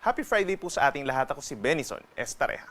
Happy Friday po sa ating lahat. Ako si Benison Estareja.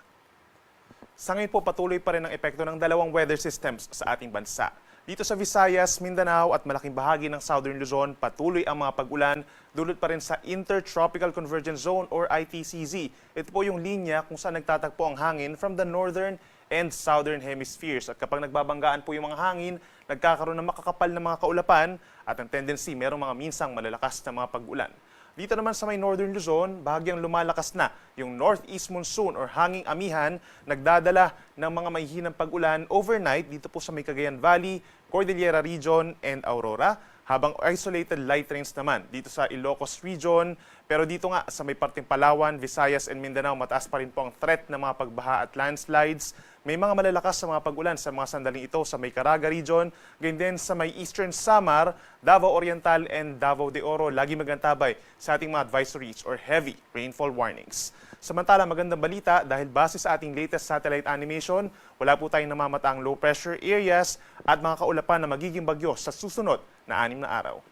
Sa ngayon po patuloy pa rin ang epekto ng dalawang weather systems sa ating bansa. Dito sa Visayas, Mindanao at malaking bahagi ng Southern Luzon, patuloy ang mga pag-ulan dulot pa rin sa Intertropical Convergence Zone or ITCZ. Ito po yung linya kung saan nagtatagpo ang hangin from the northern and southern hemispheres. At kapag nagbabanggaan po yung mga hangin, nagkakaroon ng makakapal na mga kaulapan at ang tendency merong mga minsang malalakas na mga pag-ulan. Dito naman sa may Northern Luzon, bahagyang lumalakas na yung northeast monsoon or hanging amihan, nagdadala ng mga mahihinang pag-ulan overnight dito po sa may Cagayan Valley, Cordillera Region, and Aurora, habang isolated light rains naman dito sa Ilocos Region. Pero dito nga sa may parteng Palawan, Visayas, and Mindanao, mataas pa rin po ang threat ng mga pagbaha at landslides. May mga malalakas sa mga pag-ulan sa mga sandaling ito sa may Caraga Region, ganyan din sa may Eastern Samar, Davao Oriental, and Davao de Oro. Lagi magantabay sa ating mga advisories or heavy rainfall warnings. Samantala, magandang balita dahil base sa ating latest satellite animation, wala po tayong namamataang low pressure areas at mga kaulapan na magiging bagyo sa susunod na 6 na araw.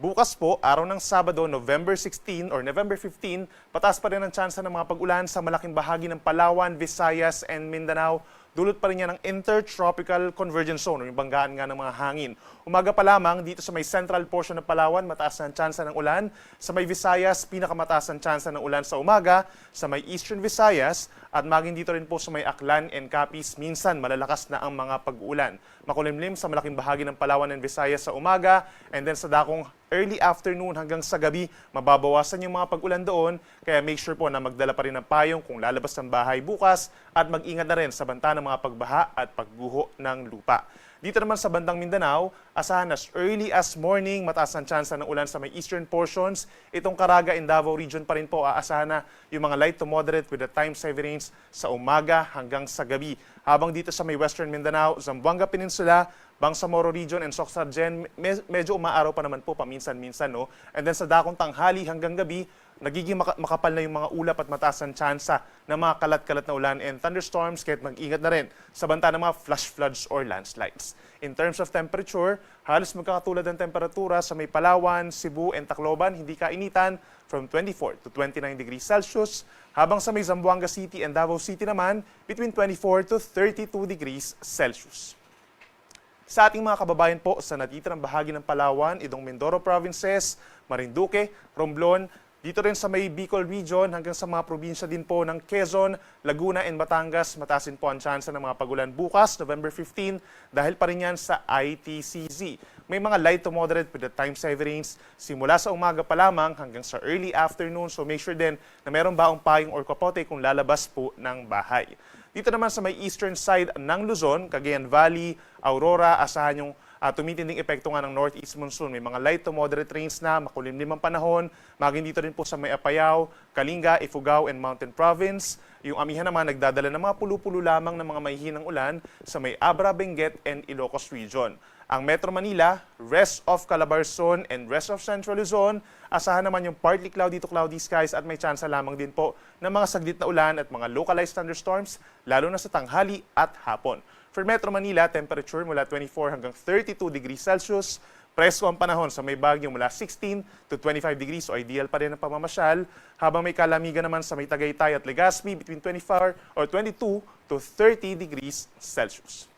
Bukas po, araw ng Sabado, November 16 or November 15, pataas pa rin ang tsansa ng mga pag-ulan sa malaking bahagi ng Palawan, Visayas, and Mindanao. Dulot pa rin yan ng Intertropical Convergence Zone o yung banggaan nga ng mga hangin. Umaga pa lamang dito sa may central portion ng Palawan, mataas na ang tsansa ng ulan. Sa may Visayas, pinakamataas ang tsansa ng ulan sa umaga. Sa may Eastern Visayas at maging dito rin po sa may Aklan and Capiz, minsan malalakas na ang mga pag-uulan. Makulimlim sa malaking bahagi ng Palawan and Visayas sa umaga, and then sa dakong early afternoon hanggang sa gabi, mababawasan yung mga pag-ulan doon. Kaya make sure po na magdala pa rin ng payong kung lalabas ng bahay bukas at mag-ingat na rin sa banta ng mga pagbaha at pagguho ng lupa. Dito naman sa bandang Mindanao, asahan as early as morning, mataas ang tsansa ng ulan sa may eastern portions. Itong Caraga and Davao region pa rin po, aasahan na yung mga light to moderate with the time-saving rains sa umaga hanggang sa gabi. Habang dito sa may western Mindanao, Zamboanga Peninsula, Bangsamoro region and Soxargen, medyo umaaraw pa naman po paminsan-minsan, no? And then sa dakong tanghali hanggang gabi, nagiging makapal na yung mga ulap at mataas ang tsansa ng mga kalat-kalat na ulan and thunderstorms, kahit mag-ingat na rin sa banta ng mga flash floods or landslides. In terms of temperature, halos magkakatulad ng temperatura sa may Palawan, Cebu, and Tacloban, hindi kainitan from 24 to 29 degrees Celsius, habang sa may Zamboanga City and Davao City naman, between 24 to 32 degrees Celsius. Sa ating mga kababayan po sa natitirang bahagi ng Palawan, Idong Mindoro Provinces, Marinduque, Romblon, dito rin sa may Bicol Region hanggang sa mga probinsya din po ng Quezon, Laguna, and Batangas, matasin po ang tsansa ng mga pag-ulan bukas, November 15, dahil pa rin yan sa ITCZ. May mga light to moderate with the time-saving rains simula sa umaga pa lamang hanggang sa early afternoon, so make sure din na meron baong payong or kapote kung lalabas po ng bahay. Dito naman sa may eastern side ng Luzon, Cagayan Valley, Aurora, asahan yung tumitinding epekto nga ng northeast monsoon. May mga light to moderate rains na, makulimlim ang panahon. Maging dito rin po sa may Apayao, Kalinga, Ifugao, and Mountain Province. Yung amihan naman nagdadala ng mga pulu-pulo lamang ng mga mahihinang ulan sa may Abra, Benguet, and Ilocos Region. Ang Metro Manila, rest of Calabarzon, and rest of Central Luzon, asahan naman yung partly cloudy to cloudy skies at may tsansa lamang din po ng mga saglit na ulan at mga localized thunderstorms, lalo na sa tanghali at hapon. For Metro Manila, temperature mula 24 hanggang 32 degrees Celsius. Presko ang panahon sa may Baguio mula 16 to 25 degrees, so ideal pa rin ang pamamasyal. Habang may kalamigan naman sa may Tagaytay at Legazpi between 24 or 22 to 30 degrees Celsius.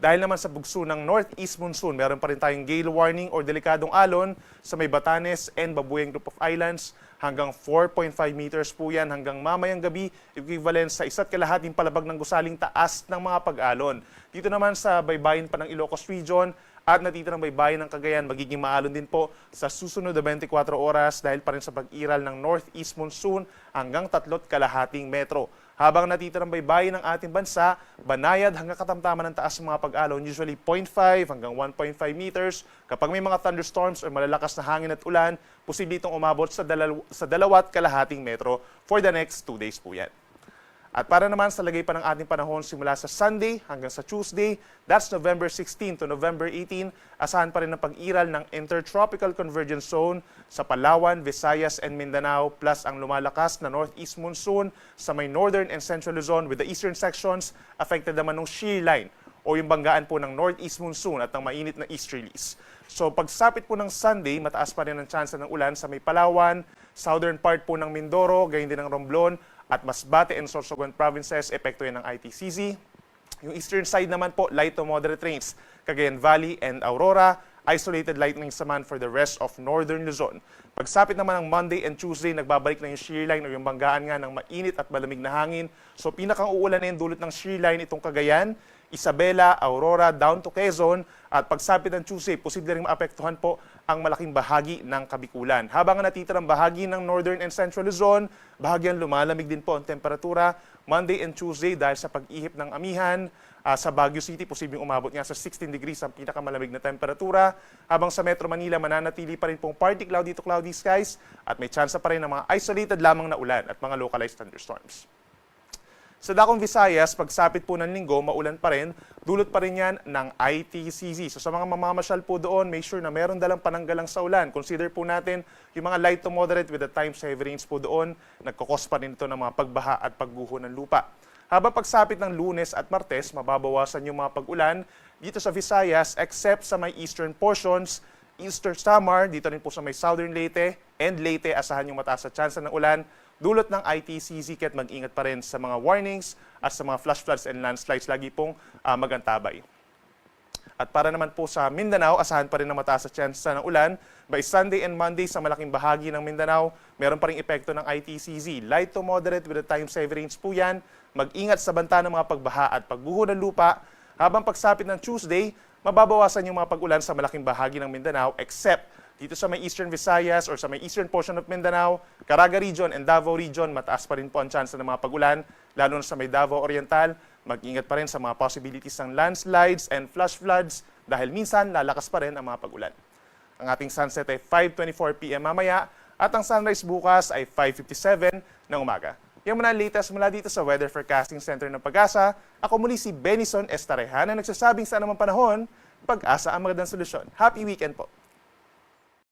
Dahil naman sa bugso ng northeast monsoon, meron pa rin tayong gale warning or delikadong alon sa may Batanes and Babuyan Group of Islands. Hanggang 4.5 meters po yan hanggang mamayang gabi, equivalent sa 1.5 palabag ng gusaling taas ng mga pag-alon. Dito naman sa baybayin pa ng Ilocos Region at natitirang baybayin ng Cagayan, magiging maalon din po sa susunod na 24 oras dahil pa rin sa pag-iral ng northeast monsoon hanggang 3.5 metro. Habang natitirang baybayin ng ating bansa, banayad hanggang katamtaman ng taas ng mga pag-alon, usually 0.5 hanggang 1.5 meters. Kapag may mga thunderstorms o malalakas na hangin at ulan, posible itong umabot sa 2.5 metro for the next 2 days po yan. At para naman sa lagay pa ng ating panahon simula sa Sunday hanggang sa Tuesday, that's November 16 to November 18, asahan pa rin ang pag-iral ng Intertropical Convergence Zone sa Palawan, Visayas, and Mindanao, plus ang lumalakas na northeast monsoon sa may northern and central Luzon with the eastern sections affected naman ng shear line o yung banggaan po ng northeast monsoon at ng mainit na easterlies. So pagsapit po ng Sunday, mataas pa rin ang tsansa ng ulan sa may Palawan, southern part po ng Mindoro, gayon din ng Romblon, at Masbate and Sorsogon provinces, epekto yan ng ITCZ. Yung eastern side naman po, light to moderate rains. Cagayan Valley and Aurora, isolated lightning naman for the rest of northern Luzon. Pagsapit naman ng Monday and Tuesday, nagbabalik na yung shear line o yung banggaan nga ng mainit at malamig na hangin. So pinakang uulanin dulot ng shear line itong Cagayan, Isabela, Aurora, down to Quezon. At pagsapit ng Tuesday, posible rin maapektuhan po ang malaking bahagi ng Kabikulan. Habang ang natitirang bahagi ng Northern and Central Luzon, bahagyang lumalamig din po ang temperatura. Monday and Tuesday dahil sa pag-ihip ng amihan, sa Baguio City, posibleng umabot nga sa 16 degrees ang pinakamalamig na temperatura. Habang sa Metro Manila, mananatili pa rin pong partly cloudy to cloudy skies at may tsansa pa rin ng mga isolated lamang na ulan at mga localized thunderstorms. Sa Dakong Visayas, pagsapit po ng linggo, maulan pa rin, dulot pa rin yan ng ITCZ. So sa mga mamamasyal po doon, make sure na meron dalang pananggalang sa ulan. Consider po natin yung mga light to moderate with the times heavy rains po doon, nagkakos pa rin ito ng mga pagbaha at pagguho ng lupa. Habang pagsapit ng Lunes at Martes, mababawasan yung mga pag-ulan dito sa Visayas except sa may eastern portions, Eastern Samar, dito rin po sa may southern Leyte, and Leyte, asahan yung mataas na tsansa ng ulan, dulot ng ITCZ, kaya't mag-ingat pa rin sa mga warnings at sa mga flash floods and landslides, lagi pong magantabay. At para naman po sa Mindanao, asahan pa rin ng mataas na tsansa ng ulan. By Sunday and Monday, sa malaking bahagi ng Mindanao, meron pa rin epekto ng ITCZ. Light to moderate with the times heavy rains po yan. Mag-ingat sa banta ng mga pagbaha at pagguho ng lupa. Habang pagsapit ng Tuesday, mababawasan yung mga pag-ulan sa malaking bahagi ng Mindanao except dito sa may Eastern Visayas or sa may eastern portion of Mindanao, Caraga Region and Davao Region, mataas pa rin po ang tsansa ng mga pag-ulan, lalo na sa may Davao Oriental. Mag-ingat pa rin sa mga possibilities ng landslides and flash floods dahil minsan lalakas pa rin ang mga pag-ulan. Ang ating sunset ay 5:24 p.m. mamaya at ang sunrise bukas ay 5:57 ng umaga. Yan muna ang latest mula dito sa Weather Forecasting Center ng Pag-asa. Ako muli si Benison Estarehan na nagsasabing sa anumang panahon, Pag-asa ang magandang solusyon. Happy weekend po!